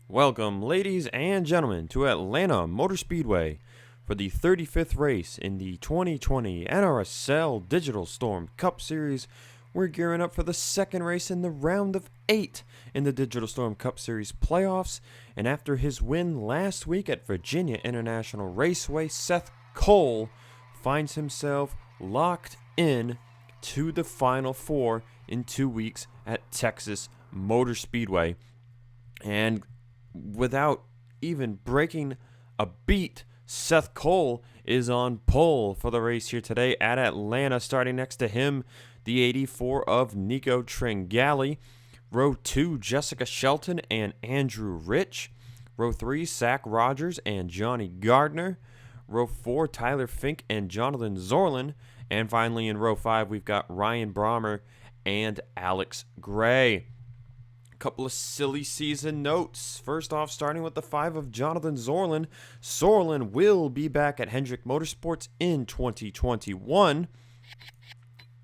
Welcome, ladies and gentlemen, to Atlanta Motor Speedway for the 35th race in the 2020 NRSL Digital Storm Cup Series. We're gearing up for the second race in the round of 8 in the Digital Storm Cup Series playoffs. And after his win last week at Virginia International Raceway, Seth Cole finds himself locked in to the Final Four in 2 weeks at Texas Motor Speedway. And without even breaking a beat, Seth Cole is on pole for the race here today at Atlanta. Starting next to him, the 84 of Nico Tringali. Row 2, Jessica Shelton and Andrew Rich. Row 3, Zach Rogers and Johnny Gardner. Row 4, Tyler Fink and Jonathan Zorlin. And finally in row 5, we've got Ryan Brommer and Alex Gray. Couple of silly season notes. First off, starting with the 5 of Jonathan Zorlin. Zorlin will be back at Hendrick Motorsports in 2021.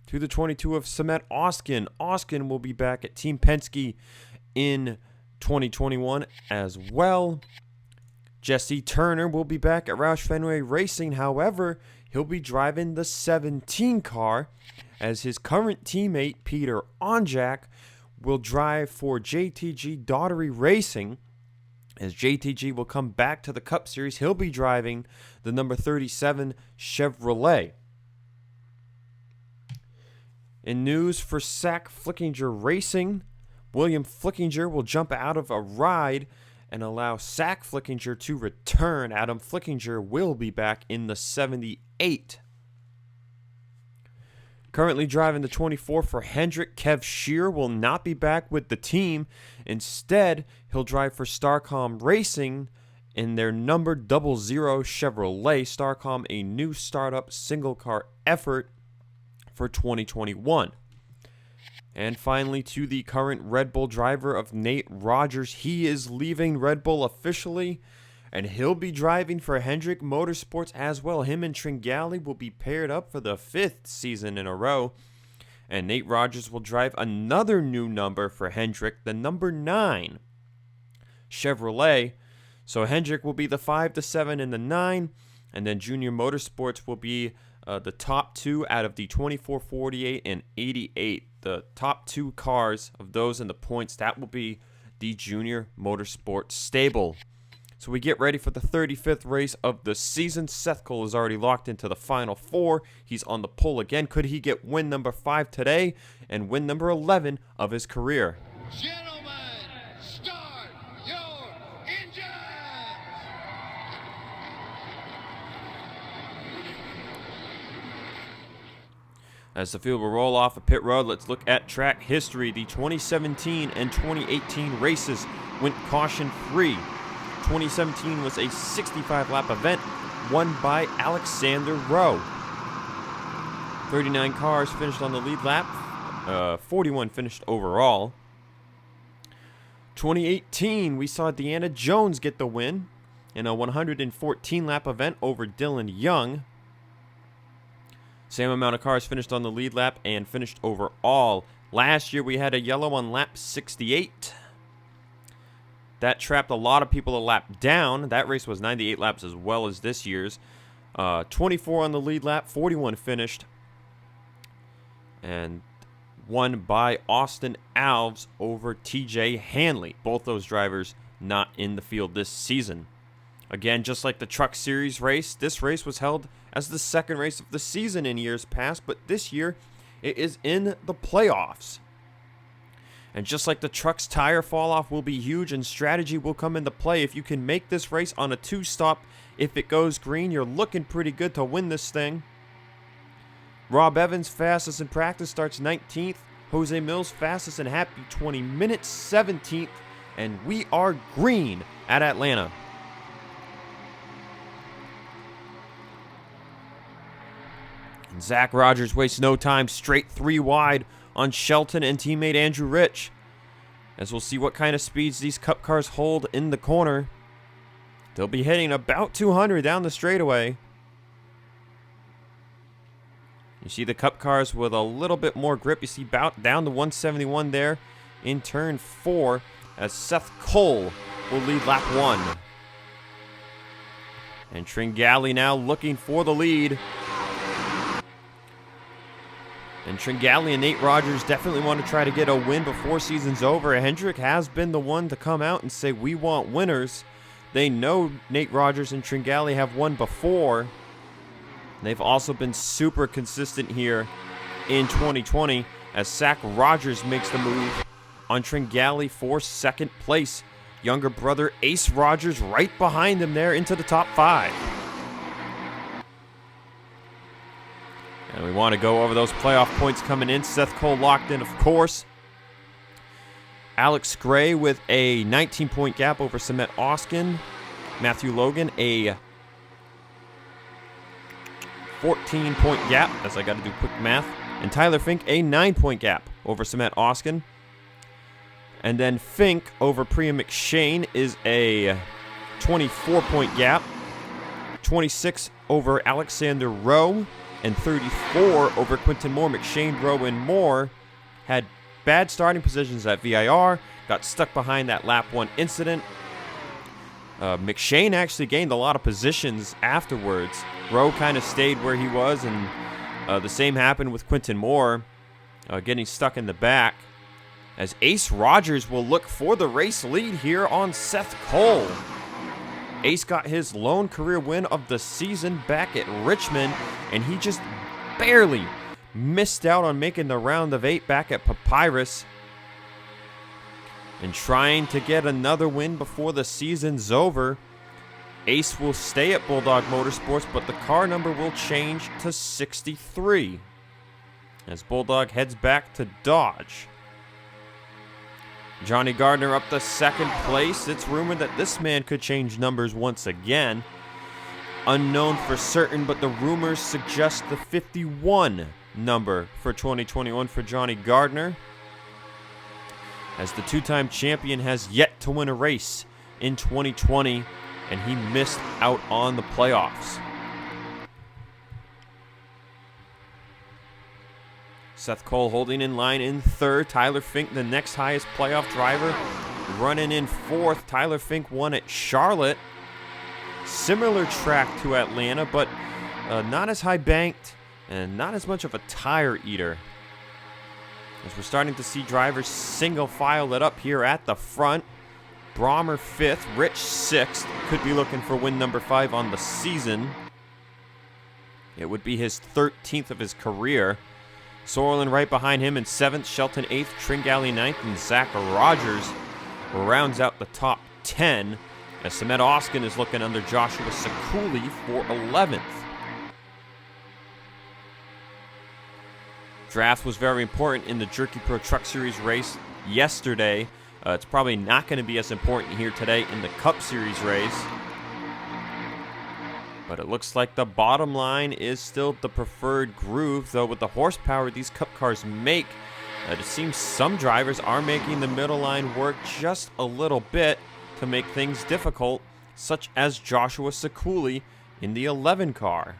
To the 22 of Samet Oskin. Oskin will be back at Team Penske in 2021 as well. Jesse Turner will be back at Roush Fenway Racing. However, he'll be driving the 17 car as his current teammate Peter Onjak will drive for JTG Daughtery Racing. As JTG will come back to the Cup Series, he'll be driving the number 37 Chevrolet. In news for Zach Flickinger Racing, William Flickinger will jump out of a ride and allow Zach Flickinger to return. Adam Flickinger will be back in the 78. Currently driving the 24 for Hendrick, Kev Shear will not be back with the team. Instead, he'll drive for Starcom Racing in their number 00 Chevrolet. Starcom, a new startup single car effort for 2021. And finally, to the current Red Bull driver of Nate Rogers. He is leaving Red Bull officially, and he'll be driving for Hendrick Motorsports as well. Him and Tringali will be paired up for the 5th season in a row. And Nate Rogers will drive another new number for Hendrick, the number 9 Chevrolet. So Hendrick will be the 5, the 7, and the 9. And then Junior Motorsports will be the top 2 out of the 24, 48, and 88. The top 2 cars of those in the points, that will be the Junior Motorsports stable. So we get ready for the 35th race of the season. Seth Cole is already locked into the Final Four. He's on the pole again. Could he get win number 5 today and win number 11 of his career? Gentlemen, start your engines! As the field will roll off a pit road, let's look at track history. The 2017 and 2018 races went caution-free. 2017 was a 65-lap event won by Alexander Rowe. 39 cars finished on the lead lap. 41 finished overall. 2018, we saw Deanna Jones get the win in a 114-lap event over Dylan Young. Same amount of cars finished on the lead lap and finished overall. Last year, we had a yellow on lap 68. That trapped a lot of people a lap down. That race was 98 laps as well as this year's. 24 on the lead lap, 41 finished. And won by Austin Alves over TJ Hanley. Both those drivers not in the field this season. Again, just like the Truck Series race, this race was held as the second race of the season in years past, but this year it is in the playoffs. And just like the truck's tire fall off will be huge and strategy will come into play. If you can make this race on a 2-stop, if it goes green, you're looking pretty good to win this thing. Rob Evans, fastest in practice, starts 19th. Jose Mills, fastest in happy 20 minutes, 17th. And we are green at Atlanta. And Zach Rogers wastes no time, straight 3 wide on Shelton and teammate Andrew Rich. As we'll see what kind of speeds these Cup cars hold in the corner. They'll be hitting about 200 down the straightaway. You see the Cup cars with a little bit more grip. You see about down to 171 there in turn 4 as Seth Cole will lead lap 1. And Tringali now looking for the lead. And Tringali and Nate Rogers definitely want to try to get a win before season's over. Hendrick has been the one to come out and say, we want winners. They know Nate Rogers and Tringali have won before. They've also been super consistent here in 2020 as Zach Rogers makes the move on Tringali for second place. Younger brother Ace Rogers right behind him there into the top 5. And we want to go over those playoff points coming in. Seth Cole locked in, of course. Alex Gray with a 19-point gap over Samet Oskin. Matthew Logan, a 14-point gap, as I got to do quick math. And Tyler Fink, a 9-point gap over Samet Oskin. And then Fink over Priya McShane is a 24-point gap. 26 over Alexander Rowe. And 34 over Quinton Moore. McShane, Rowe, and Moore had bad starting positions at VIR. Got stuck behind that lap 1 incident. McShane actually gained a lot of positions afterwards. Rowe kind of stayed where he was, and the same happened with Quinton Moore, getting stuck in the back. As Ace Rogers will look for the race lead here on Seth Cole. Ace got his lone career win of the season back at Richmond, and he just barely missed out on making the round of 8 back at Papyrus. And trying to get another win before the season's over. Ace will stay at Bulldog Motorsports, but the car number will change to 63 as Bulldog heads back to Dodge. Johnny Gardner up to second place. It's rumored that this man could change numbers once again. Unknown for certain, but the rumors suggest the 51 number for 2021 for Johnny Gardner, as the two-time champion has yet to win a race in 2020, and he missed out on the playoffs. Seth Cole holding in line in third. Tyler Fink, the next highest playoff driver, running in fourth. Tyler Fink won at Charlotte. Similar track to Atlanta, but not as high banked and not as much of a tire eater. As we're starting to see drivers single file it up here at the front. Brahmer 5th, Rich 6th. Could be looking for win number 5 on the season. It would be his 13th of his career. Sorlin right behind him in 7th, Shelton 8th, Tringali 9th, and Zach Rogers rounds out the top 10 as Samet Oskin is looking under Joshua Sekuli for 11th. Draft was very important in the Jerky Pro Truck Series race yesterday. It's probably not going to be as important here today in the Cup Series race. But it looks like the bottom line is still the preferred groove, though with the horsepower these Cup cars make, it seems some drivers are making the middle line work just a little bit to make things difficult, such as Joshua Sekuli in the 11 car.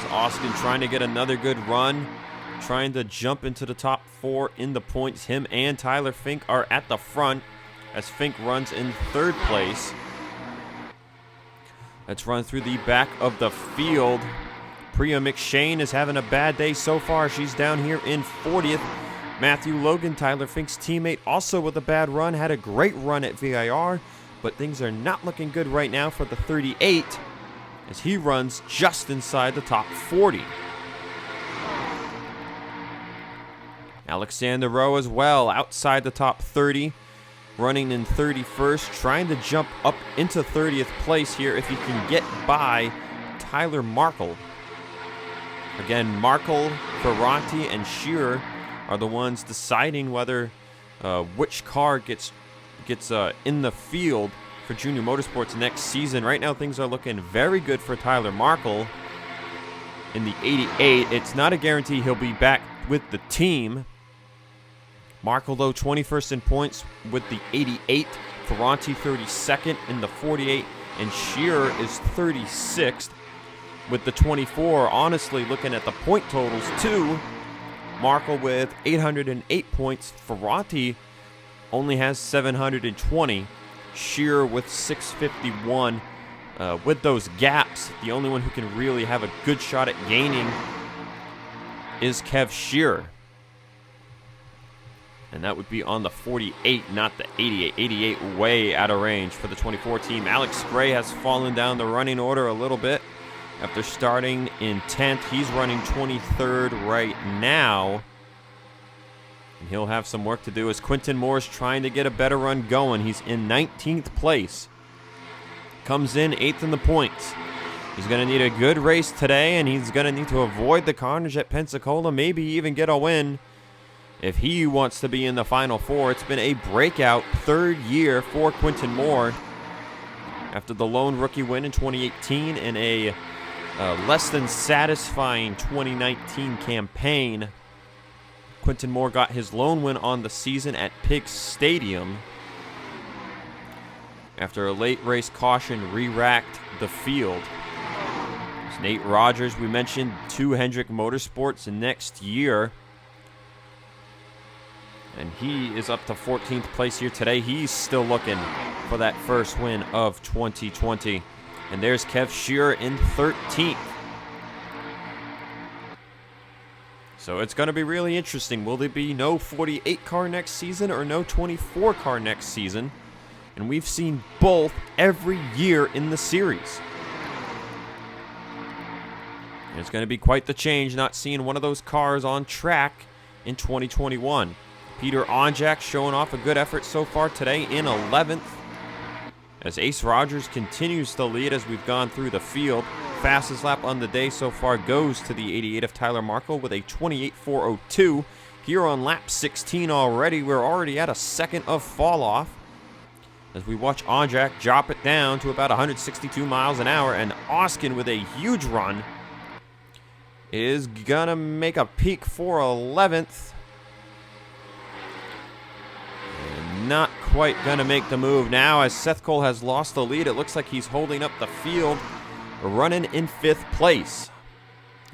Oskin trying to get another good run, trying to jump into the top 4 in the points. Him and Tyler Fink are at the front as Fink runs in 3rd place. Let's run through the back of the field. Priya McShane is having a bad day so far. She's down here in 40th. Matthew Logan, Tyler Fink's teammate, also with a bad run, had a great run at VIR, but things are not looking good right now for the 38 as he runs just inside the top 40. Alexander Rowe as well, outside the top 30, running in 31st, trying to jump up into 30th place here if he can get by Tyler Markle. Again, Markle, Ferranti, and Shearer are the ones deciding whether which car gets in the field for Junior Motorsports next season. Right now, things are looking very good for Tyler Markle in the 88. It's not a guarantee he'll be back with the team. Markle, though, 21st in points with the 88. Ferranti, 32nd in the 48. And Shearer is 36th. with the 24. Honestly, looking at the point totals too, Markle with 808 points. Ferranti only has 720. Shearer with 651. With those gaps, the only one who can really have a good shot at gaining is Kev Shearer. And that would be on the 48, not the 88. 88 way out of range for the 24 team. Alex Gray has fallen down the running order a little bit after starting in 10th. He's running 23rd right now. And he'll have some work to do as Quinton Moore's trying to get a better run going. He's in 19th place. Comes in 8th in the points. He's going to need a good race today, and he's going to need to avoid the carnage at Pensacola, maybe even get a win if he wants to be in the Final Four. It's been a breakout third year for Quinton Moore after the lone rookie win in 2018 and a less than satisfying 2019 campaign. Quinton Moore got his lone win on the season at Pig Stadium after a late race caution re-racked the field. There's Nate Rogers, we mentioned, to Hendrick Motorsports next year. And he is up to 14th place here today. He's still looking for that first win of 2020. And there's Kev Shearer in 13th. So it's going to be really interesting. Will there be no 48 car next season or no 24 car next season? And we've seen both every year in the series. And it's going to be quite the change not seeing one of those cars on track in 2021. Peter Onjak showing off a good effort so far today in 11th. As Ace Rogers continues to lead as we've gone through the field. Fastest lap on the day so far goes to the 88 of Tyler Markle with a 28.402. Here on lap 16 already, we're already at a second of fall off. As we watch Onjak drop it down to about 162 miles an hour. And Oskin with a huge run is gonna make a peak for 11th. Not quite gonna make the move now as Seth Cole has lost the lead. It looks like he's holding up the field, running in 5th place.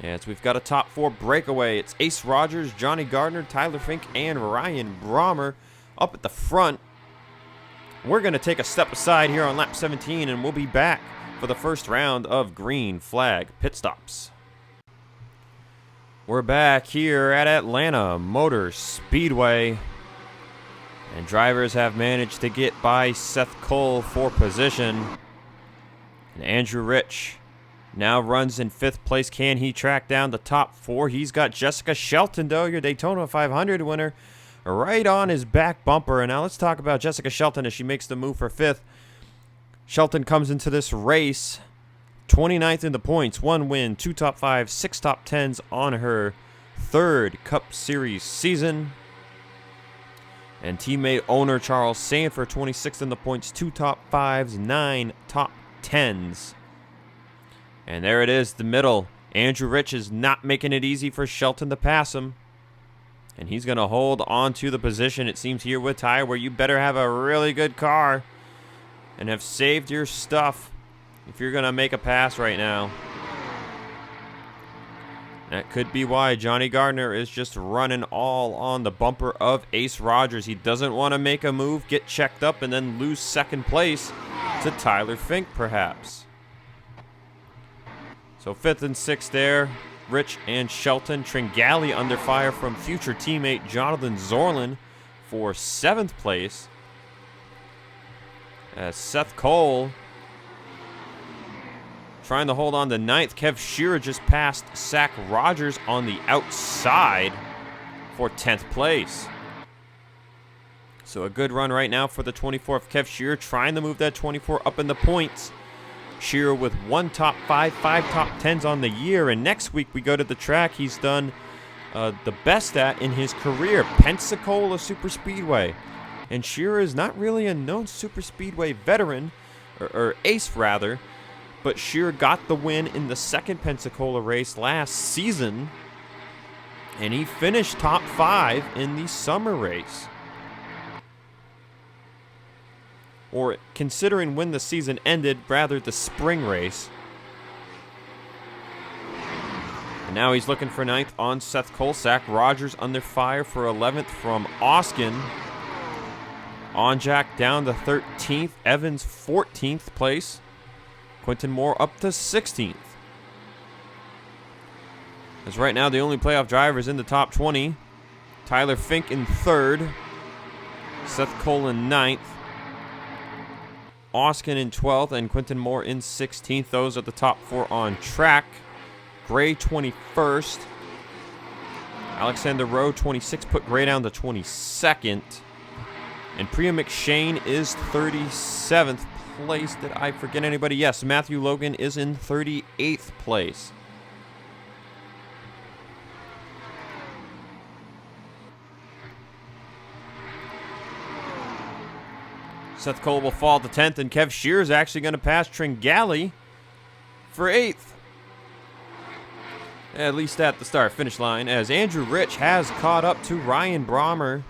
As we've got a top 4 breakaway. It's Ace Rogers, Johnny Gardner, Tyler Fink, and Ryan Brommer up at the front. We're gonna take a step aside here on lap 17 and we'll be back for the first round of green flag pit stops. We're back here at Atlanta Motor Speedway. And drivers have managed to get by Seth Cole for position. And Andrew Rich now runs in 5th place. Can he track down the top 4? He's got Jessica Shelton, though, your Daytona 500 winner, right on his back bumper. And now let's talk about Jessica Shelton as she makes the move for 5th. Shelton comes into this race 29th in the points. 1 win, 2 top 5s, 6 top 10s on her 3rd Cup Series season. And teammate owner Charles Sanford, 26th in the points, 2 top 5s, 9 top 10s. And there it is, the middle. Andrew Rich is not making it easy for Shelton to pass him. And he's going to hold on to the position, it seems, here with Ty, where you better have a really good car and have saved your stuff if you're going to make a pass right now. That could be why Johnny Gardner is just running all on the bumper of Ace Rogers. He doesn't want to make a move, get checked up, and then lose 2nd place to Tyler Fink, perhaps. So 5th and 6th there, Rich and Shelton. Tringali under fire from future teammate Jonathan Zorlin for 7th place. As Seth Cole trying to hold on to 9th. Kev Shearer just passed Zach Rogers on the outside for 10th place. So a good run right now for the 24th. Kev Shearer trying to move that 24 up in the points. Shearer with 1 top 5, 5 top 10s on the year. And next week we go to the track he's done the best at in his career, Pensacola Super Speedway. And Shearer is not really a known Super Speedway veteran, or ace rather, but Shearer got the win in the 2nd Pensacola race last season, and he finished top 5 in the summer race. Or considering when the season ended, rather the spring race. And now he's looking for 9th on Seth Cole. Zach Rogers under fire for 11th from Oskin. On Jack down to 13th. Evans 14th place. Quentin Moore up to 16th. As right now the only playoff drivers in the top 20. Tyler Fink in 3rd. Seth Cole in 9th. Oskin in 12th and Quentin Moore in 16th. Those are the top 4 on track. Gray 21st. Alexander Rowe 26th. Put Gray down to 22nd. And Priya McShane is 37th place. Did I forget anybody? Yes, Matthew Logan is in 38th place. Seth Cole will fall to 10th, and Kev Shear is actually going to pass Tringali for 8th. At least at the start-finish line, as Andrew Rich has caught up to Ryan Brommer.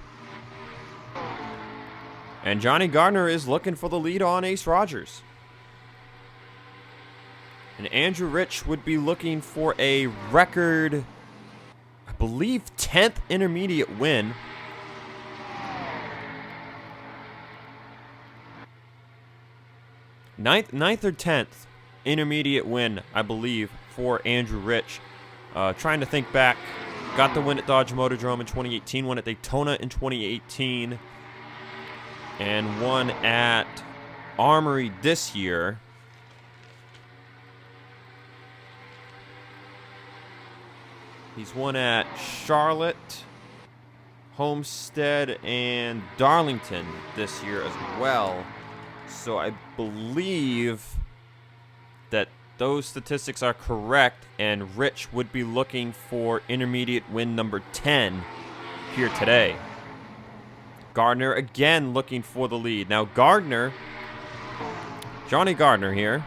And Johnny Gardner is looking for the lead on Ace Rogers. And Andrew Rich would be looking for a record, I believe, 10th intermediate win. Ninth or 10th intermediate win, I believe, for Andrew Rich. Trying to think back. Got the win at Dodge Motordrome in 2018, won at Daytona in 2018, and won at Armory this year. He's won at Charlotte, Homestead, and Darlington this year as well. So I believe that those statistics are correct, and Rich would be looking for intermediate win number 10 here today. Gardner again looking for the lead. Now Gardner, Johnny Gardner here,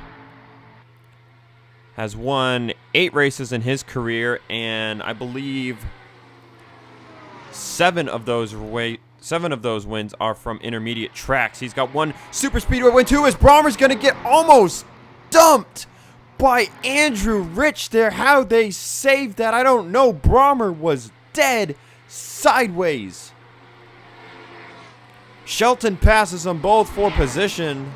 has won 8 races in his career, and I believe 7 of those wins are from intermediate tracks. He's got 1 super speedway win too, as Brommer's going to get almost dumped by Andrew Rich there. How they saved that, I don't know. Brommer was dead sideways. Shelton passes them both for position.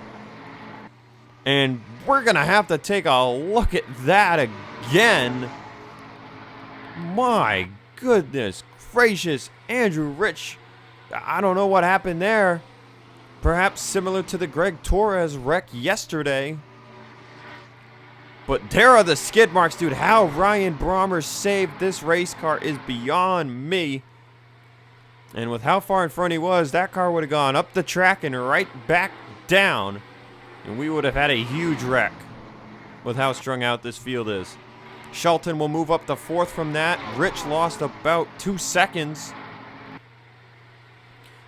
And we're going to have to take a look at that again. My goodness gracious, Andrew Rich. I don't know what happened there. Perhaps similar to the Greg Torres wreck yesterday. But there are the skid marks, dude. How Ryan Brommer saved this race car is beyond me. And with how far in front he was, that car would have gone up the track and right back down. And we would have had a huge wreck with how strung out this field is. Shelton will move up to 4th from that. Rich lost about 2 seconds.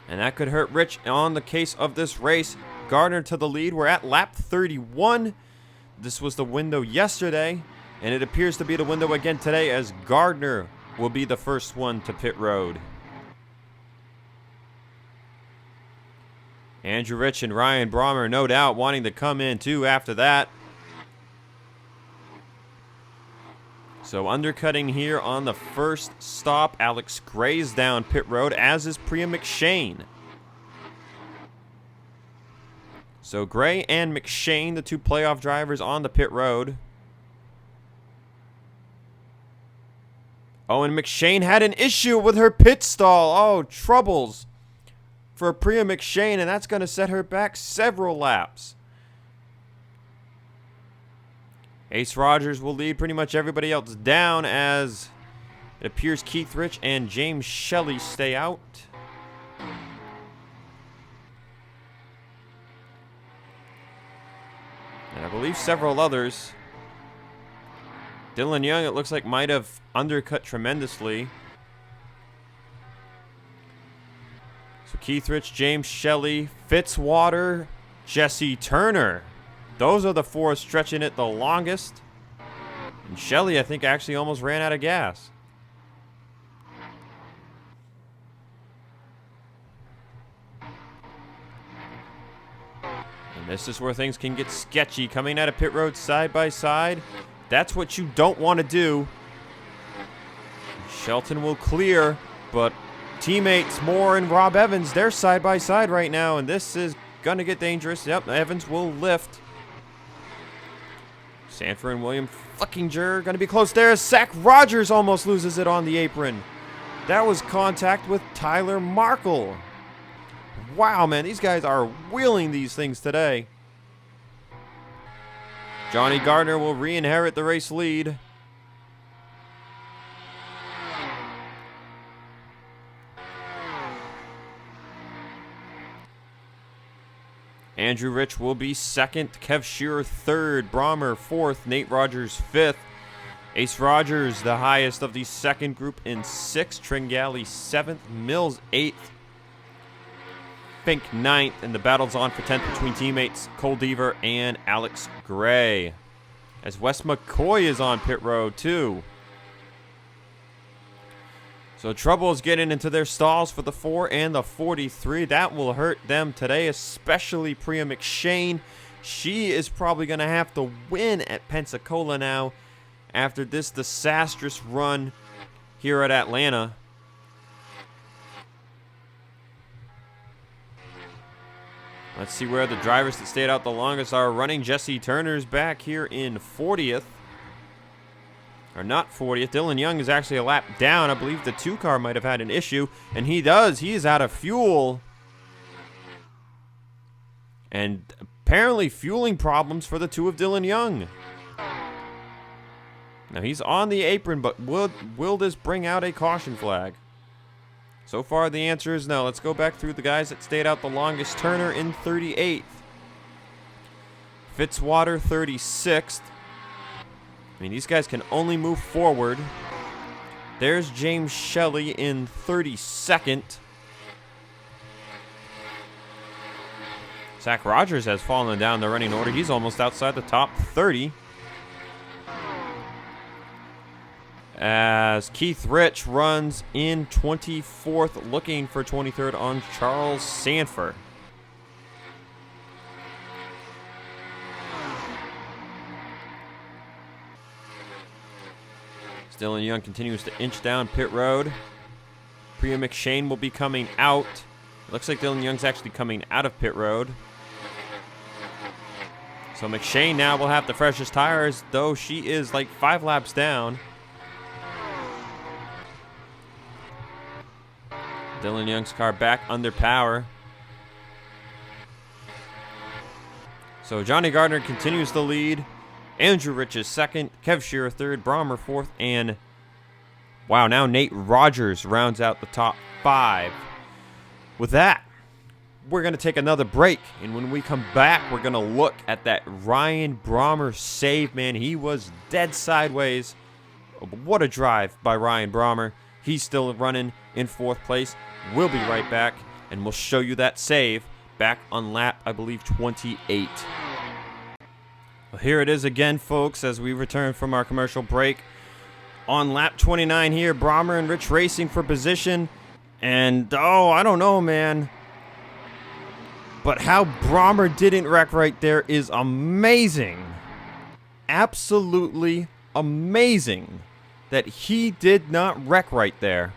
And that could hurt Rich on the case of this race. Gardner to the lead. We're at lap 31. This was the window yesterday, and it appears to be the window again today, as Gardner will be the first one to pit road. Andrew Rich and Ryan Brommer, no doubt, wanting to come in too after that. So undercutting here on the first stop. Alex Gray's down pit road, as is Priya McShane. So Gray and McShane, the 2 playoff drivers on the pit road. Oh, and McShane had an issue with her pit stall. Oh, troubles for Priya McShane, and that's going to set her back several laps. Ace Rogers will lead pretty much everybody else down, as it appears Keith Rich and James Shelley stay out. And I believe several others. Dylan Young, it looks like, might have undercut tremendously. So Keith Rich, James Shelley, Fitzwater, Jesse Turner. Those are the 4 stretching it the longest. And Shelley, I think, actually almost ran out of gas. And this is where things can get sketchy. Coming out of pit road side by side. That's what you don't want to do. Shelton will clear, but teammates Moore and Rob Evans, they're side by side right now, and this is going to get dangerous. Yep, Evans will lift. Sanford and William Flickinger going to be close there. Zach Rogers almost loses it on the apron. That was contact with Tyler Markle. Wow, man, these guys are wheeling these things today. Johnny Gardner will re-inherit the race lead. Andrew Rich will be second, Kev Shearer third, Brommer fourth, Nate Rogers fifth. Ace Rogers, the highest of the second group, in sixth. Tringali seventh, Mills eighth, Fink ninth, and the battle's on for 10th between teammates Cole Deaver and Alex Gray. As Wes McCoy is on pit road too. So trouble is getting into their stalls for the 4 and the 43. That will hurt them today, especially Priya McShane. She is probably going to have to win at Pensacola now after this disastrous run here at Atlanta. Let's see where the drivers that stayed out the longest are running. Jesse Turner's back here in 40th. Or not 40th. Dylan Young is actually a lap down. I believe the 2 car might have had an issue. And he does. He is out of fuel. And apparently fueling problems for the 2 of Dylan Young. Now he's on the apron, but will this bring out a caution flag? So far the answer is no. Let's go back through the guys that stayed out the longest. Turner in 38th. Fitzwater 36th. I mean, these guys can only move forward. There's James Shelley in 32nd. Zach Rogers has fallen down the running order. He's almost outside the top 30. As Keith Rich runs in 24th, looking for 23rd on Charles Sanford. Dylan Young continues to inch down pit road. Priya McShane will be coming out. It looks like Dylan Young's actually coming out of pit road. So McShane now will have the freshest tires, though she is like 5 laps down. Dylan Young's car back under power. So Johnny Gardner continues the lead. Andrew Rich is second, Kev Shearer third, Brommer fourth, and wow, now Nate Rogers rounds out the top 5. With that, we're going to take another break, and when we come back, we're going to look at that Ryan Brommer save, man. He was dead sideways. What a drive by Ryan Brommer. He's still running in 4th place. We'll be right back, and we'll show you that save back on lap, I believe, 28. Well, here it is again, folks, as we return from our commercial break. On lap 29 here, Brommer and Rich racing for position. And, oh, I don't know, man. But how Brommer didn't wreck right there is amazing. Absolutely amazing that he did not wreck right there.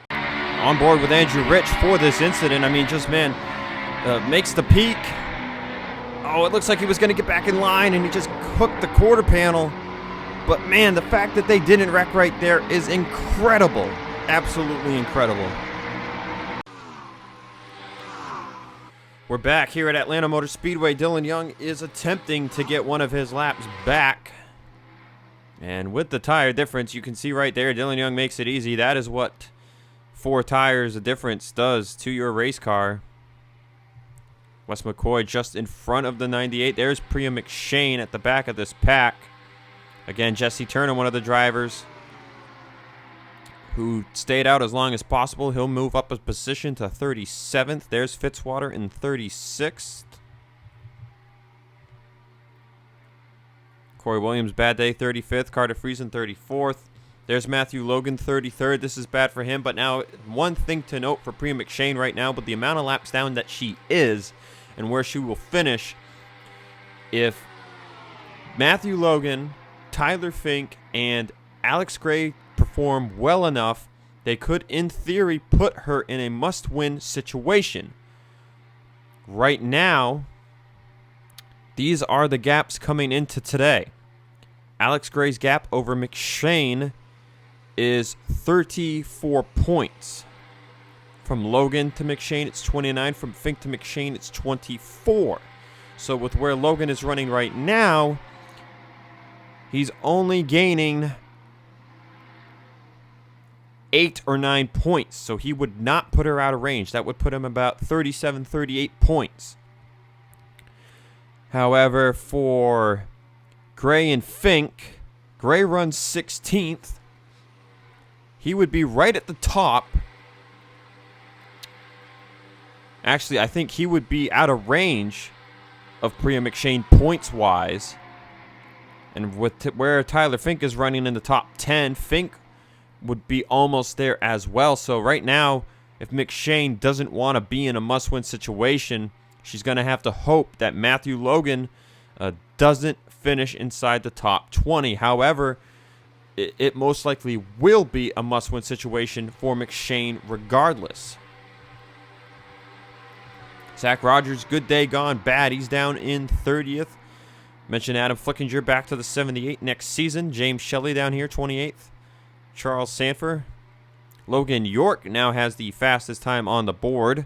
On board with Andrew Rich for this incident. I mean, just, man, makes the peak. Oh, it looks like he was going to get back in line, and he just hooked the quarter panel. But, man, the fact that they didn't wreck right there is incredible. Absolutely incredible. We're back here at Atlanta Motor Speedway. Dylan Young is attempting to get one of his laps back. And with the tire difference, you can see right there, Dylan Young makes it easy. That is what 4 tires of difference does to your race car. Wes McCoy just in front of the 98. There's Priya McShane at the back of this pack. Again, Jesse Turner, one of the drivers who stayed out as long as possible. He'll move up a position to 37th. There's Fitzwater in 36th. Corey Williams, bad day, 35th. Carter Friesen, 34th. There's Matthew Logan, 33rd. This is bad for him. But now, one thing to note for Priya McShane right now, but the amount of laps down that she is and where she will finish, if Matthew Logan, Tyler Fink, and Alex Gray perform well enough, they could, in theory, put her in a must-win situation. Right now, these are the gaps coming into today. Alex Gray's gap over McShane is 34 points. From Logan to McShane, it's 29. From Fink to McShane, it's 24. So with where Logan is running right now, he's only gaining 8 or 9 points. So he would not put her out of range. That would put him about 37, 38 points. However, for Gray and Fink, Gray runs 16th. He would be right at the top. Actually, I think he would be out of range of Priya McShane points-wise. And with where Tyler Fink is running in the top 10, Fink would be almost there as well. So right now, if McShane doesn't want to be in a must-win situation, she's going to have to hope that Matthew Logan doesn't finish inside the top 20. However, it most likely will be a must-win situation for McShane regardless. Zach Rogers, good day gone bad. He's down in 30th. Mentioned Adam Flickinger back to the 78 next season. James Shelley down here, 28th. Charles Sanford. Logan York now has the fastest time on the board.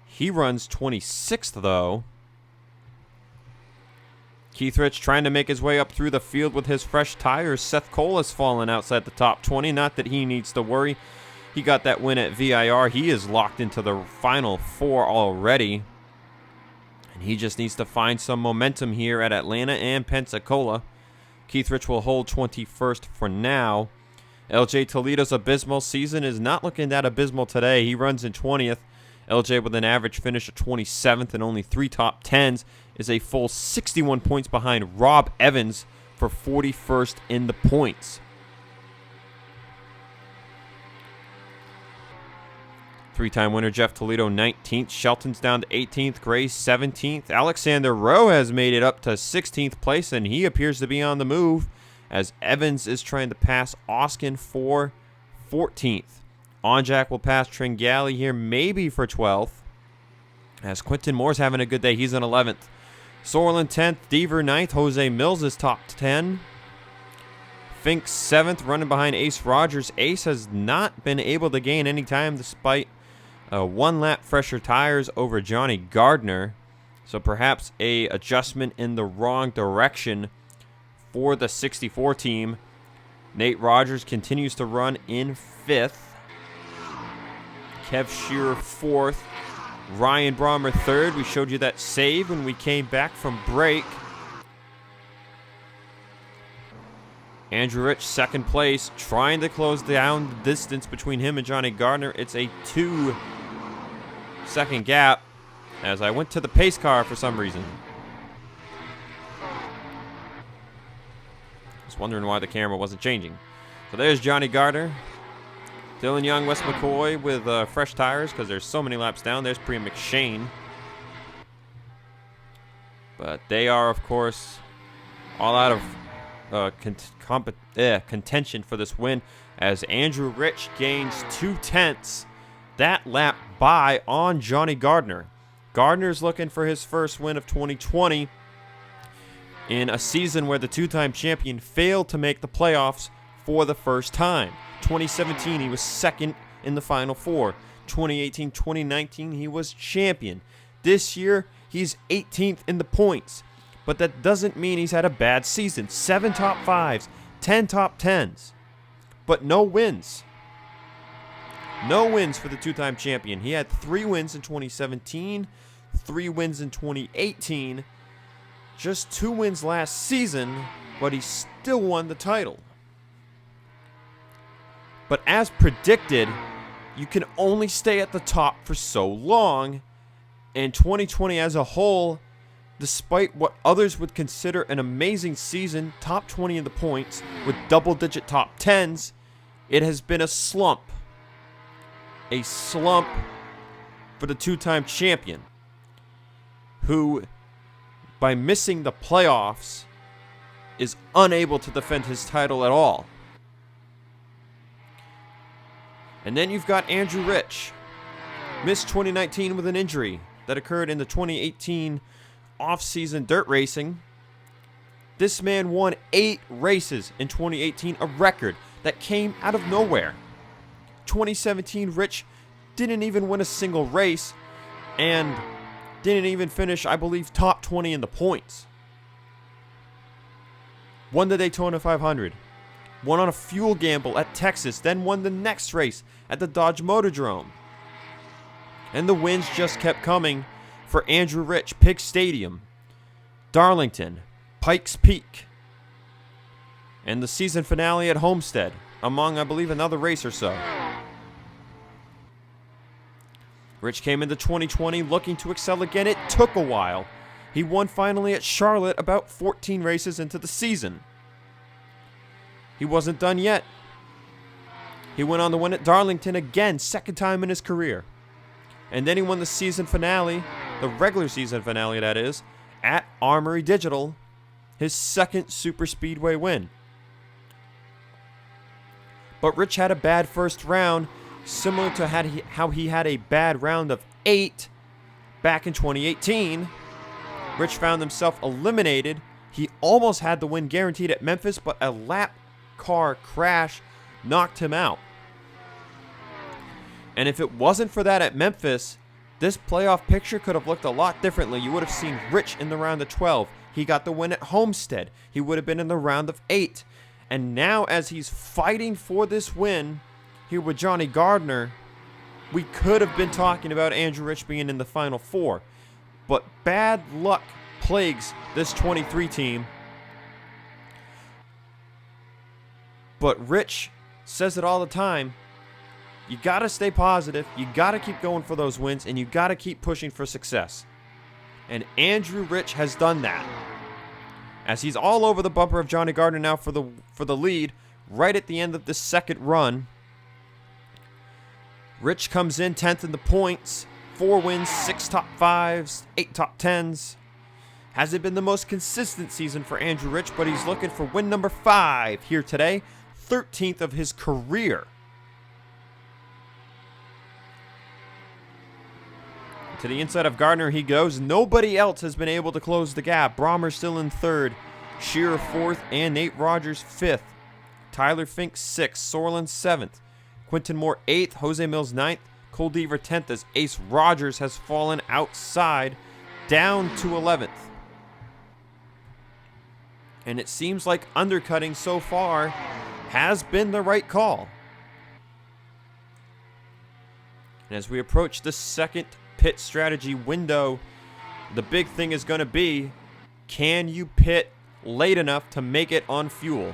He runs 26th, though. Keith Rich trying to make his way up through the field with his fresh tires. Seth Cole has fallen outside the top 20. Not that he needs to worry. He got that win at VIR. He is locked into the final 4 already. And he just needs to find some momentum here at Atlanta and Pensacola. Keith Rich will hold 21st for now. LJ Toledo's abysmal season is not looking that abysmal today. He runs in 20th. LJ with an average finish of 27th and only 3 top 10s is a full 61 points behind Rob Evans for 41st in the points. 3-time winner Jeff Toledo 19th. Shelton's down to 18th. Gray 17th. Alexander Rowe has made it up to 16th place, and he appears to be on the move as Evans is trying to pass Oskin for 14th. Onjak will pass Tringali here maybe for 12th. As Quinton Moore's having a good day. He's in 11th. Sorlin 10th. Deaver 9th. Jose Mills is top 10. Fink 7th, running behind Ace Rogers. Ace has not been able to gain any time despite one lap fresher tires over Johnny Gardner. So perhaps a adjustment in the wrong direction for the 64 team. Nate Rogers continues to run in 5th. Kev Shearer 4th. Ryan Brommer 3rd. We showed you that save when we came back from break. Andrew Rich, 2nd place, trying to close down the distance between him and Johnny Gardner. It's a 2-second gap as I went to the pace car for some reason. Just wondering why the camera wasn't changing. So there's Johnny Gardner. Dylan Young, Wes McCoy with fresh tires because there's so many laps down. There's Priya McShane. But they are, of course, all out of contention for this win as Andrew Rich gains 2/10 that lap by on Johnny Gardner. Gardner's looking for his first win of 2020 in a season where the 2-time champion failed to make the playoffs for the first time. 2017 he was 2nd in the Final Four. 2018, 2019 he was champion. This year he's 18th in the points. But that doesn't mean he's had a bad season. 7 top 5s, 10 top 10s, but no wins. No wins for the 2-time champion. He had 3 wins in 2017, 3 wins in 2018, just 2 wins last season, but he still won the title. But as predicted, you can only stay at the top for so long, and 2020 as a whole, despite what others would consider an amazing season, top 20 in the points with double-digit top 10s, it has been a slump. A slump for the 2-time champion, who, by missing the playoffs, is unable to defend his title at all. And then you've got Andrew Rich. Missed 2019 with an injury that occurred in the 2018 off-season dirt racing. This man won 8 races in 2018, a record that came out of nowhere. 2017, Rich didn't even win a single race and didn't even finish, I believe, top 20 in the points. Won the Daytona 500. Won on a fuel gamble at Texas, then won the next race at the Dodge Motordrome. And the wins just kept coming for Andrew Rich. Pig Stadium, Darlington, Pikes Peak, and the season finale at Homestead, among, I believe, another race or so. Rich came into 2020 looking to excel again. It took a while. He won finally at Charlotte about 14 races into the season. He wasn't done yet. He went on to win at Darlington again, second time in his career. And then he won the season finale, the regular season finale that is, at Armory Digital, his second super speedway win. But Rich had a bad first round, similar to how he had a bad round of 8 back in 2018. Rich found himself eliminated. He almost had the win guaranteed at Memphis, but a lap car crash knocked him out. And if it wasn't for that at Memphis, this playoff picture could have looked a lot differently. You would have seen Rich in the round of 12. He got the win at Homestead. He would have been in the round of 8. And now as he's fighting for this win here with Johnny Gardner, we could have been talking about Andrew Rich being in the Final Four. But bad luck plagues this 23 team. But Rich says it all the time. You got to stay positive. You got to keep going for those wins. And you got to keep pushing for success. And Andrew Rich has done that. As he's all over the bumper of Johnny Gardner now for the lead. Right at the end of this second run. Rich comes in 10th in the points. 4 wins, 6 top 5s, 8 top 10s. Hasn't been the most consistent season for Andrew Rich, but he's looking for win number 5 here today. 13th of his career. To the inside of Gardner he goes. Nobody else has been able to close the gap. Brommer still in 3rd. Shearer 4th and Nate Rogers 5th. Tyler Fink 6th. Sorlin 7th. Quinton Moore 8th. Jose Mills 9th. Cole Deaver 10th as Ace Rogers has fallen outside down to 11th. And it seems like undercutting so far has been the right call. And as we approach the second pit strategy window, the big thing is going to be, can you pit late enough to make it on fuel?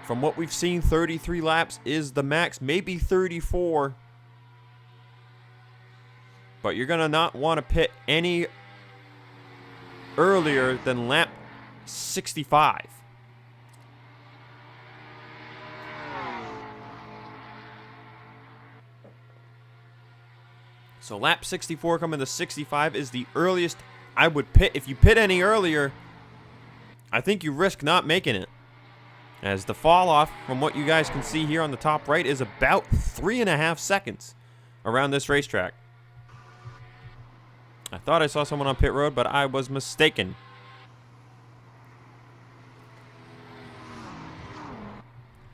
From what we've seen, 33 laps is the max, maybe 34. But you're going to not want to pit any earlier than lap 65. So lap 64 coming to 65 is the earliest I would pit. If you pit any earlier, I think you risk not making it. As the fall off from what you guys can see here on the top right is about 3.5 seconds around this racetrack. I thought I saw someone on pit road, but I was mistaken.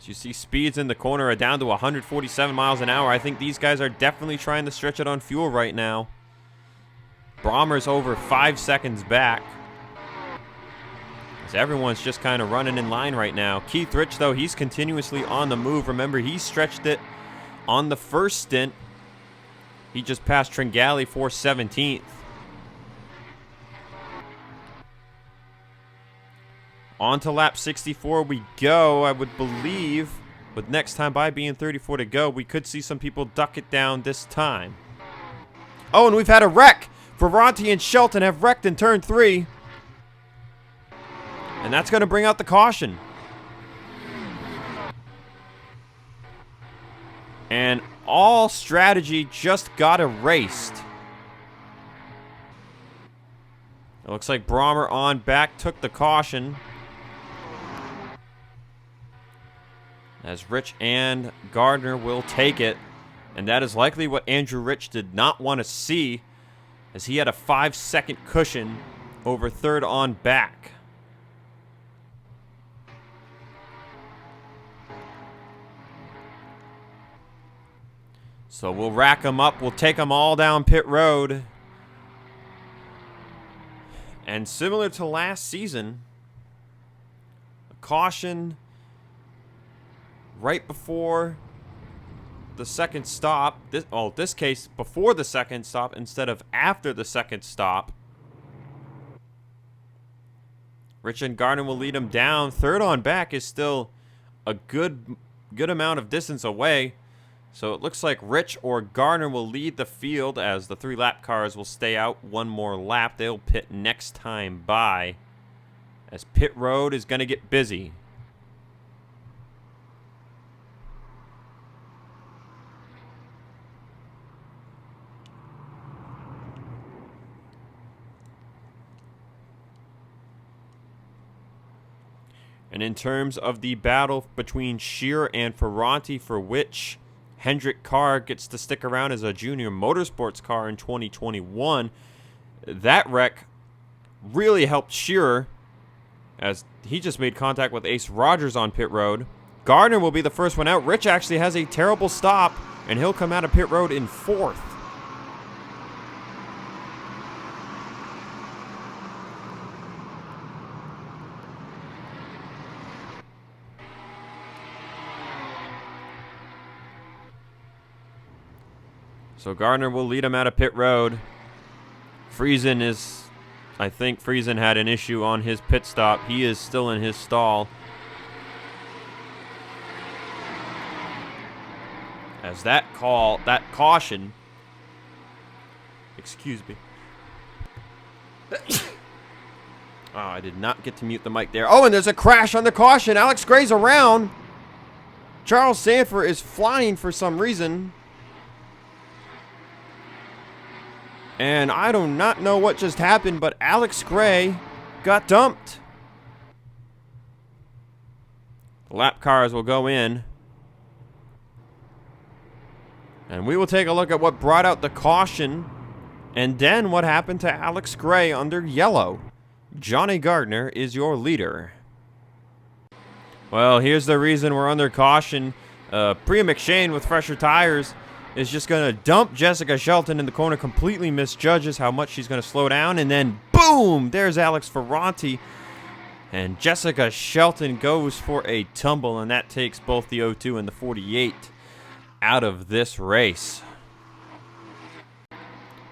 As you see, speeds in the corner are down to 147 miles an hour. I think these guys are definitely trying to stretch it on fuel right now. Brommer's over 5 seconds back. As everyone's just kind of running in line right now. Keith Rich, though, he's continuously on the move. Remember, he stretched it on the first stint. He just passed Tringali for 17th. On to lap 64 we go. I would believe, with next time by being 34 to go, we could see some people duck it down this time. Oh, and we've had a wreck. Ferranti and Shelton have wrecked in turn 3. And that's going to bring out the caution. And all strategy just got erased. It looks like Brommer on back took the caution. as Rich and Gardner will take it. And that is likely what Andrew Rich did not want to see, as he had a 5-second cushion over third on back. So we'll rack them up. We'll take them all down pit road. And similar to last season, a caution right before the second stop. This case, before the second stop instead of after the second stop. Rich and Gardner will lead him down. Third on back is still a good amount of distance away. So it looks like Rich or Gardner will lead the field, as the 3-lap cars will stay out one more lap. They'll pit next time by, as pit road is going to get busy. And in terms of the battle between Shearer and Ferranti, for which Hendrick car gets to stick around as a junior motorsports car in 2021, that wreck really helped Shearer, as he just made contact with Ace Rogers on pit road. Gardner will be the first one out. Rich actually has a terrible stop, and he'll come out of pit road in 4th. So Gardner will lead him out of pit road. I think Friesen had an issue on his pit stop. He is still in his stall, as that caution, excuse me. Oh, I did not get to mute the mic there. Oh, and there's a crash on the caution. Alex Gray's around. Charles Sanford is flying for some reason. And I do not know what just happened, but Alex Gray got dumped. The lap cars will go in. And we will take a look at what brought out the caution, and then what happened to Alex Gray under yellow. Johnny Gardner is your leader. Well, here's the reason we're under caution. Priya McShane with fresher tires is just going to dump Jessica Shelton in the corner, completely misjudges how much she's going to slow down, and then boom, there's Alex Ferranti. And Jessica Shelton goes for a tumble, and that takes both the 02 and the 48 out of this race.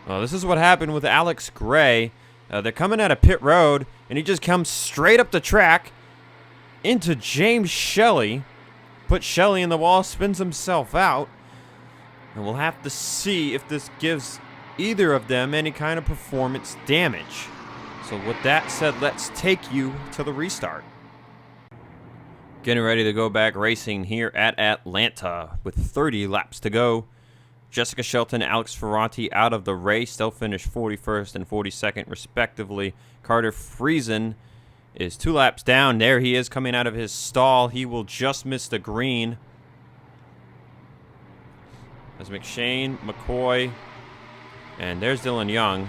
Well, this is what happened with Alex Gray. They're coming out of pit road, and he just comes straight up the track into James Shelley. Puts Shelley in the wall, spins himself out. And we'll have to see if this gives either of them any kind of performance damage. So with that said, let's take you to the restart. Getting ready to go back racing here at Atlanta with 30 laps to go. Jessica Shelton, Alex Ferranti out of the race. They'll finish 41st and 42nd respectively. Carter Friesen is 2 laps down. There he is coming out of his stall. He will just miss the green. As McShane, McCoy, and there's Dylan Young.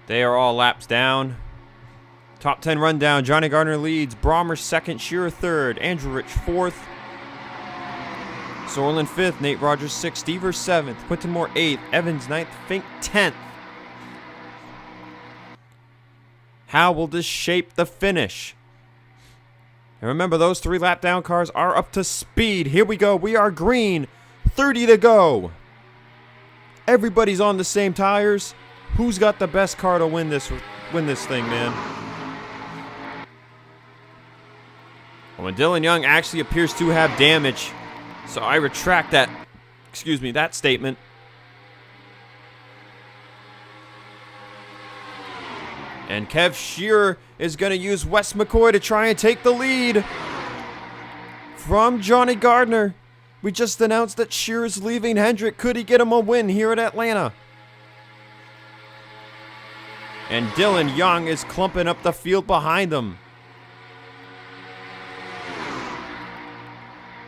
They are all laps down. Top 10 rundown. Johnny Gardner leads. Brommer 2nd. Shearer 3rd. Andrew Rich 4th. Sorlin 5th. Nate Rogers 6th. Stever 7th. Quinton Moore 8th. Evans 9th. Fink 10th. How will this shape the finish? And remember, those 3 lap down cars are up to speed. Here we go. We are green. 30 to go. Everybody's on the same tires. Who's got the best car to win this thing, man? Well, Dylan Young actually appears to have damage, so I retract that statement. And Kev Shearer is going to use Wes McCoy to try and take the lead from Johnny Gardner. We just announced that Shearer's leaving Hendrick. Could he get him a win here at Atlanta? And Dylan Young is clumping up the field behind them.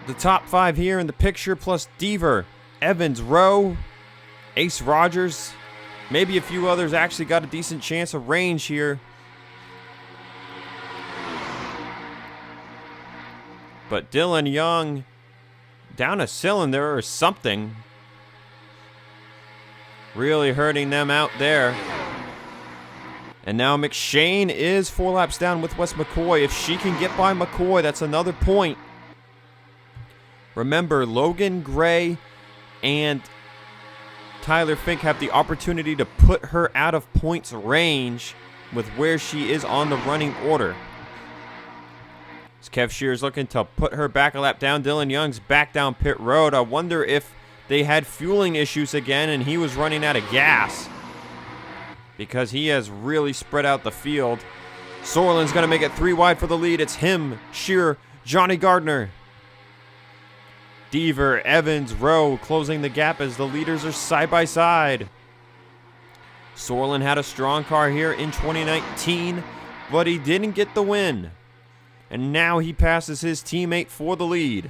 the top 5 here in the picture, plus Deaver, Evans, Rowe, Ace Rogers. Maybe a few others actually got a decent chance of range here. But Dylan Young down a cylinder or something. Really hurting them out there. And now McShane is 4 laps down with Wes McCoy. If she can get by McCoy, that's another point. Remember, Logan Gray and Tyler Fink have the opportunity to put her out of points range with where she is on the running order. As Kev Shear's looking to put her back a lap down. Dylan Young's back down pit road. I wonder if they had fueling issues again and he was running out of gas, because he has really spread out the field. Sorlin's going to make it 3 wide for the lead. It's him, Shear, Johnny Gardner. Deaver, Evans, Rowe closing the gap as the leaders are side by side. Sorlin had a strong car here in 2019, but he didn't get the win. And now he passes his teammate for the lead.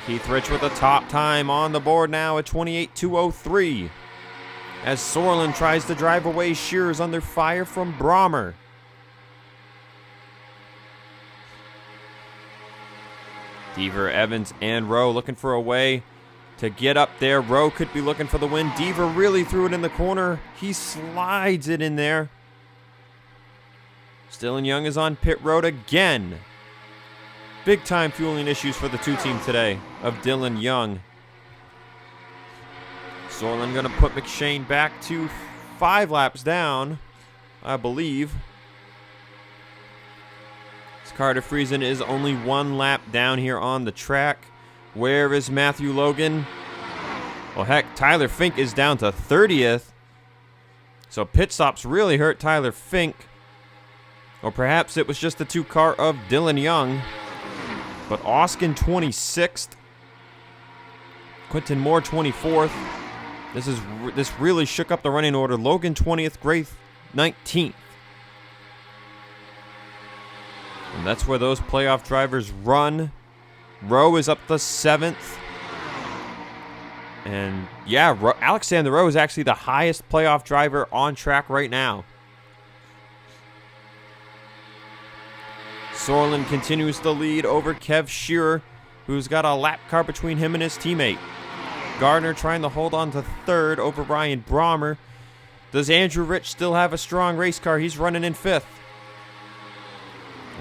Keith Rich with a top time on the board now at 28.203. As Sorlin tries to drive away, Shear's under fire from Brommer. Deaver, Evans, and Rowe looking for a way to get up there. Rowe could be looking for the win. Deaver really threw it in the corner. He slides it in there. Dylan Young is on pit road again. Big time fueling issues for the 2 teams today of Dylan Young. Sorlin going to put McShane back to 5 laps down, I believe. Carter Friesen is only 1 lap down here on the track. Where is Matthew Logan? Well, heck, Tyler Fink is down to 30th. So pit stops really hurt Tyler Fink. Or perhaps it was just the 2 car of Dylan Young. But Oskin 26th. Quentin Moore 24th. This really shook up the running order. Logan 20th, Gray 19th. And that's where those playoff drivers run. Rowe is up the 7th. And yeah, Alexander Rowe is actually the highest playoff driver on track right now. Sorlin continues to lead over Kev Shearer, who's got a lap car between him and his teammate. Gardner trying to hold on to 3rd over Ryan Brommer. Does Andrew Rich still have a strong race car? He's running in 5th.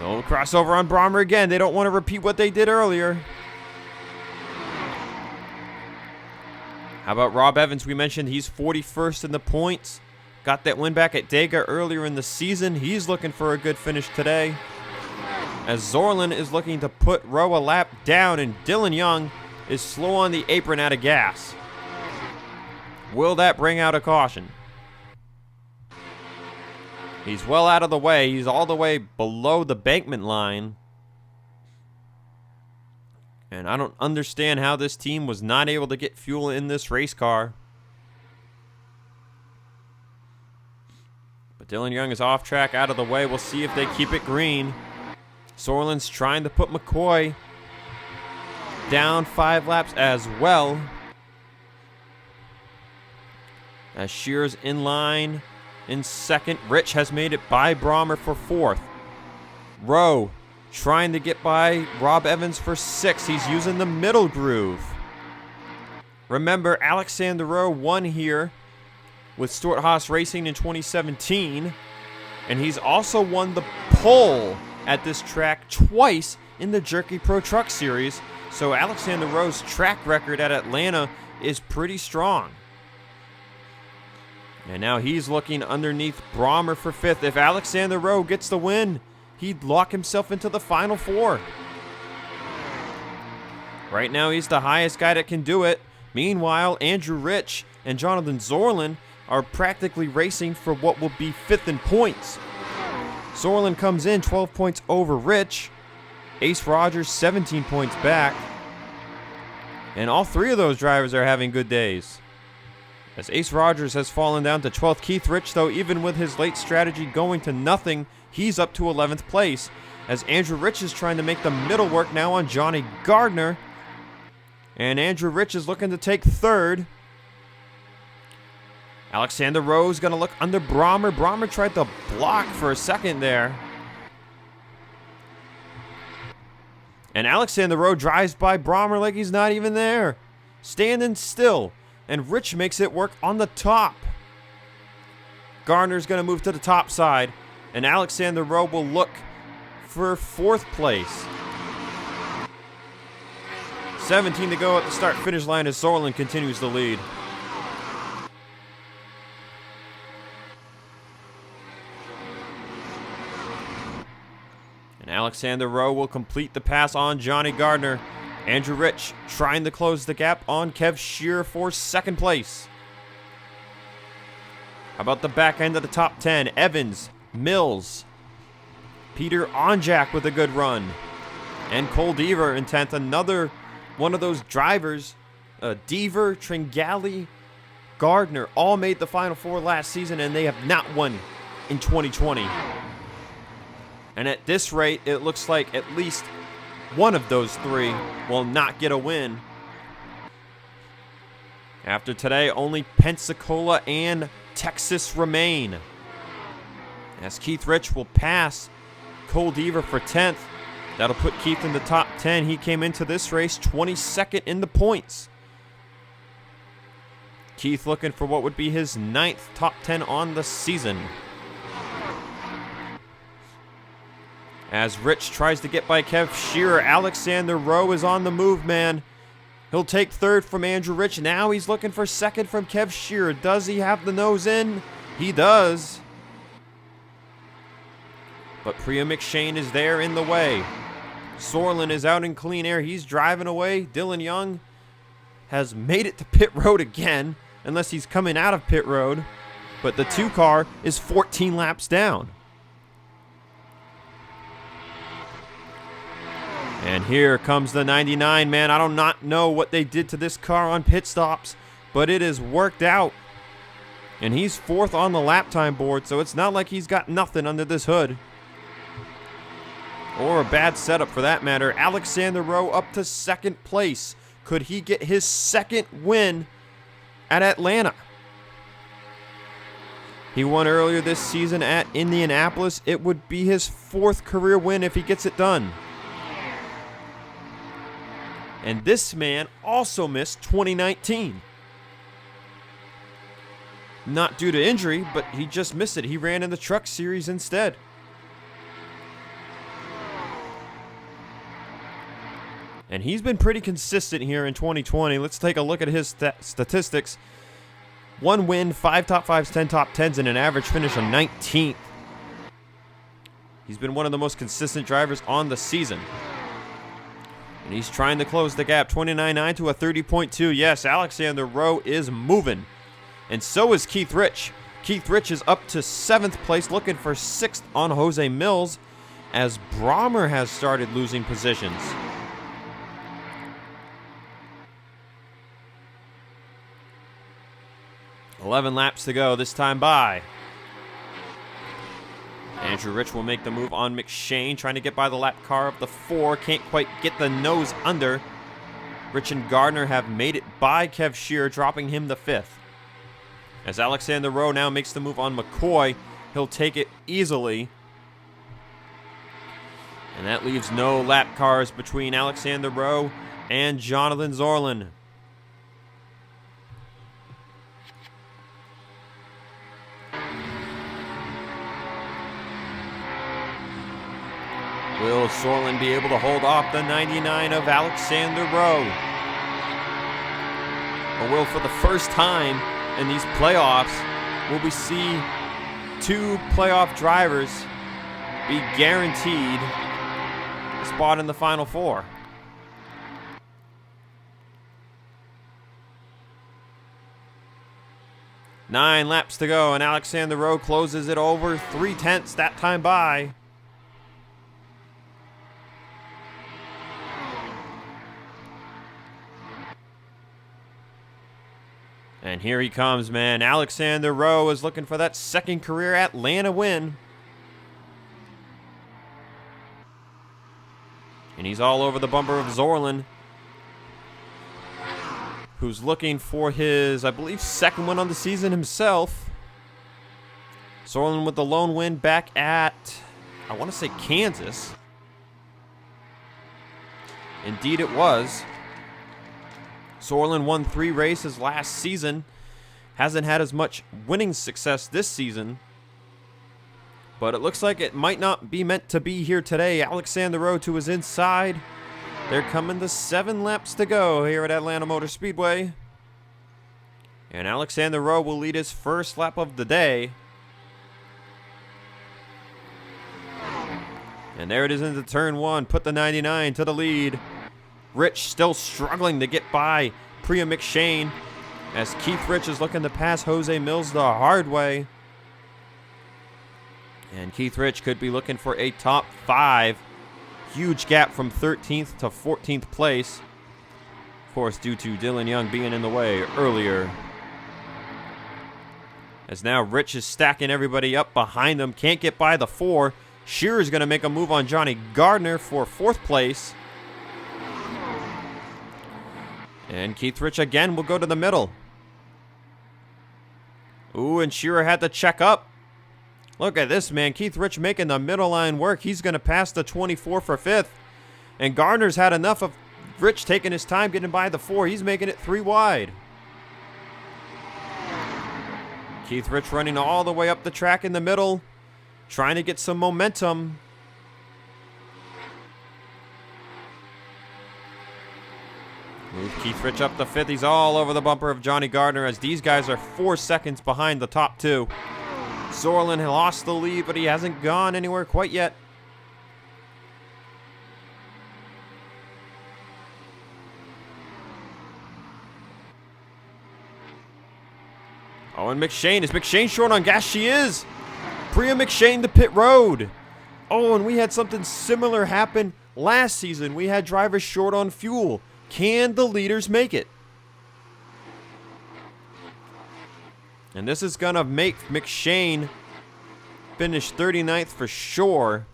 Oh, crossover on Brommer again. They don't want to repeat what they did earlier. How about Rob Evans? We mentioned he's 41st in the points. Got that win back at Dega earlier in the season. He's looking for a good finish today. As Sorlin is looking to put Rowe a lap down, and Dylan Young is slow on the apron out of gas. Will that bring out a caution? He's well out of the way. He's all the way below the bankment line. And I don't understand how this team was not able to get fuel in this race car. But Dylan Young is off track, out of the way. We'll see if they keep it green. Sorlin's trying to put McCoy down 5 laps as well. As Shear's in line in 2nd. Rich has made it by Brommer for 4th. Rowe trying to get by Rob Evans for 6th. He's using the middle groove. Remember, Alexander Rowe won here with Stuart Haas Racing in 2017. And he's also won the pole at this track twice in the Jerky Pro Truck Series. So Alexander Rowe's track record at Atlanta is pretty strong. And now he's looking underneath Brommer for 5th. If Alexander Rowe gets the win, he'd lock himself into the Final 4. Right now, he's the highest guy that can do it. Meanwhile, Andrew Rich and Jonathan Sorlin are practically racing for what will be 5th in points. Sorlin comes in 12 points over Rich. Ace Rogers 17 points back. And all 3 of those drivers are having good days. As Ace Rogers has fallen down to 12th. Keith Rich, though, even with his late strategy going to nothing, he's up to 11th place. As Andrew Rich is trying to make the middle work now on Johnny Gardner. And Andrew Rich is looking to take 3rd. Alexander Rowe going to look under Brommer. Brommer tried to block for a second there. And Alexander Rowe drives by Brommer like he's not even there. Standing still. And Rich makes it work on the top. Gardner's going to move to the top side. And Alexander Rowe will look for 4th place. 17 to go at the start-finish line as Sorlin continues the lead. And Alexander Rowe will complete the pass on Johnny Gardner. Andrew Rich trying to close the gap on Kev Shearer for 2nd place. How about the back end of the top 10? Evans, Mills, Peter Onjak with a good run. And Cole Deaver in 10th. Another one of those drivers. Deaver, Tringali, Gardner all made the Final Four last season, and they have not won in 2020. And at this rate, it looks like at least one of those 3 will not get a win. After today, only Pensacola and Texas remain. As Keith Rich will pass Cole Deaver for 10th. That'll put Keith in the top 10. He came into this race 22nd in the points. Keith looking for what would be his 9th top 10 on the season. As Rich tries to get by Kev Shearer, Alexander Rowe is on the move, man. He'll take 3rd from Andrew Rich. Now he's looking for 2nd from Kev Shearer. Does he have the nose in? He does. But Priya McShane is there in the way. Sorlin is out in clean air. He's driving away. Dylan Young has made it to pit road again, unless he's coming out of pit road. But the 2 car is 14 laps down. And here comes the 99, man. I do not know what they did to this car on pit stops, but it has worked out. And he's 4th on the lap time board, so it's not like he's got nothing under this hood. Or a bad setup for that matter. Alexander Rowe up to 2nd place. Could he get his 2nd win at Atlanta? He won earlier this season at Indianapolis. It would be his 4th career win if he gets it done. And this man also missed 2019. Not due to injury, but he just missed it. He ran in the Truck Series instead. And he's been pretty consistent here in 2020. Let's take a look at his statistics. 1 win, 5 top 5s, 10 top 10s, and an average finish of 19th. He's been one of the most consistent drivers on the season. And he's trying to close the gap, 29.9 to a 30.2. Yes, Alexander Rowe is moving. And so is Keith Rich. Keith Rich is up to 7th place, looking for 6th on Jose Mills, as Brommer has started losing positions. "11 laps to go, this time by." Andrew Rich will make the move on McShane, trying to get by the lap car of the 4. Can't quite get the nose under. Rich and Gardner have made it by Kev Shearer, dropping him to 5th. As Alexander Rowe now makes the move on McCoy, he'll take it easily. And that leaves no lap cars between Alexander Rowe and Jonathan Zorlin. Will Sorlin be able to hold off the 99 of Alexander Rowe? Or will, for the first time in these playoffs, will we see 2 playoff drivers be guaranteed a spot in the Final Four? Nine laps to go, and Alexander Rowe closes it over 3/10 that time by. And here he comes, man. Alexander Rowe is looking for that second career Atlanta win. And he's all over the bumper of Zorlin, who's looking for his, I believe, second win on the season himself. Zorlin with the lone win back at, I want to say, Kansas. Indeed it was. Zorlin won 3 races last season. Hasn't had as much winning success this season. But it looks like it might not be meant to be here today. Alexander Rowe to his inside. They're coming to 7 laps to go here at Atlanta Motor Speedway. And Alexander Rowe will lead his first lap of the day. And there it is into turn 1. Put the 99 to the lead. Rich still struggling to get by Priya McShane as Keith Rich is looking to pass Jose Mills the hard way. And Keith Rich could be looking for a top 5. Huge gap from 13th to 14th place. Of course, due to Dylan Young being in the way earlier. As now Rich is stacking everybody up behind him. Can't get by the 4. Shearer's going to make a move on Johnny Gardner for 4th place. And Keith Rich again will go to the middle. Ooh, and Shearer had to check up. Look at this, man. Keith Rich making the middle line work. He's going to pass the 24 for 5th. And Gardner's had enough of Rich taking his time getting by the 4. He's making it 3 wide. Keith Rich running all the way up the track in the middle, trying to get some momentum. Move Keith Rich up the 5th. He's all over the bumper of Johnny Gardner as these guys are 4 seconds behind the top 2. Zorlin lost the lead, but he hasn't gone anywhere quite yet. Oh, and McShane. Is McShane short on gas? She is. Priya McShane to pit road. Oh, and we had something similar happen last season. We had drivers short on fuel. Can the leaders make it? And this is going to make McShane finish 39th for sure.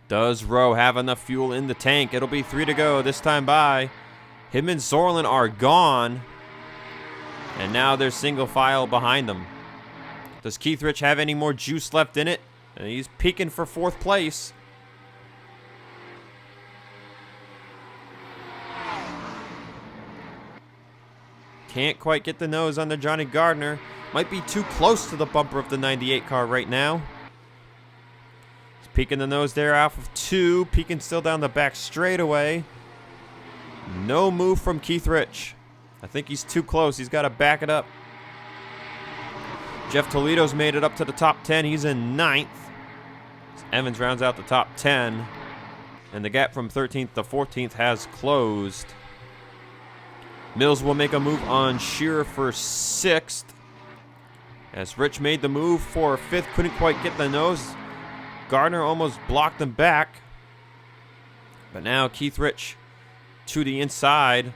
Does Rowe have enough fuel in the tank? It'll be 3 to go this time by. Him and Zorlin are gone. And now they're single file behind them. Does Keith Rich have any more juice left in it? And he's peaking for 4th place. Can't quite get the nose under Johnny Gardner. Might be too close to the bumper of the 98 car right now. He's peeking the nose there off of 2. Peeking still down the back straightaway. No move from Keith Rich. I think he's too close. He's got to back it up. Jeff Toledo's made it up to the top 10. He's in 9th. Evans rounds out the top 10. And the gap from 13th to 14th has closed. Mills will make a move on Shearer for 6th. As Rich made the move for 5th. Couldn't quite get the nose. Gardner almost blocked him back. But now Keith Rich to the inside.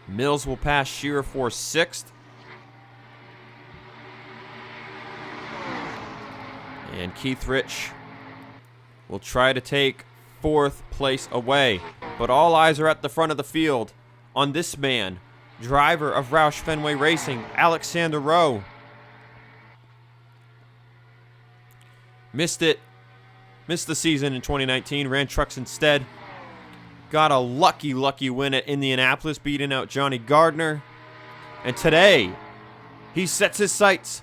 Mills will pass Shearer for 6th. And Keith Rich will try to take 4th place away. But all eyes are at the front of the field on this man, driver of Roush Fenway Racing, Alexander Rowe. Missed the season in 2019, ran trucks instead. Got a lucky win at Indianapolis, beating out Johnny Gardner. And today, he sets his sights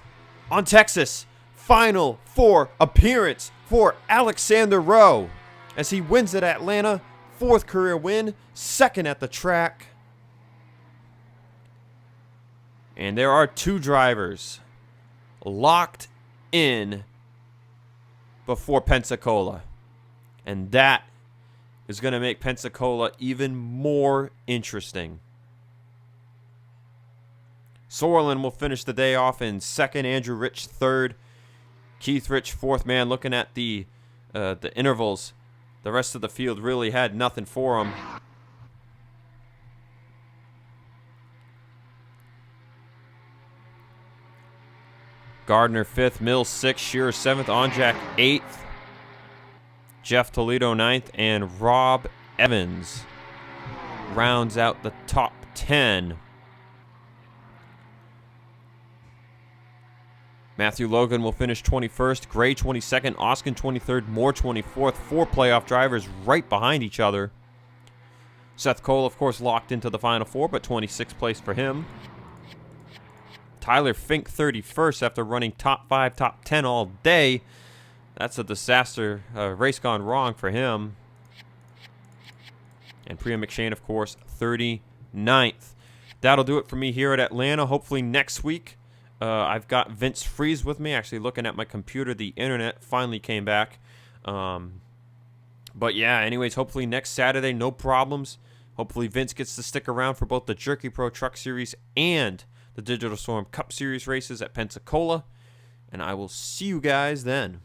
on Texas. Final 4 appearance for Alexander Rowe as he wins at Atlanta. 4th career win, 2nd at the track. And there are 2 drivers locked in before Pensacola. And that is going to make Pensacola even more interesting. Zorlin will finish the day off in 2nd, Andrew Rich 3rd, Keith Rich 4th. Man, looking at the intervals, The rest of the field really had nothing for him. Gardner 5th, Mills 6th, Shearer 7th, Onjak 8th, Jeff Toledo 9th, and Rob Evans rounds out the top 10. Matthew Logan will finish 21st, Gray 22nd, Oskin 23rd, Moore 24th. 4 playoff drivers right behind each other. Seth Cole, of course, locked into the Final Four, but 26th place for him. Tyler Fink 31st after running top 5, top 10 all day. That's a disaster. Race gone wrong for him. And Priya McShane, of course, 39th. That'll do it for me here at Atlanta. Hopefully next week, I've got Vince Freeze with me. Actually, looking at my computer, the internet finally came back. But yeah, anyways, hopefully next Saturday, no problems. Hopefully Vince gets to stick around for both the Jerky Pro Truck Series and the Digital Storm Cup Series races at Pensacola. And I will see you guys then.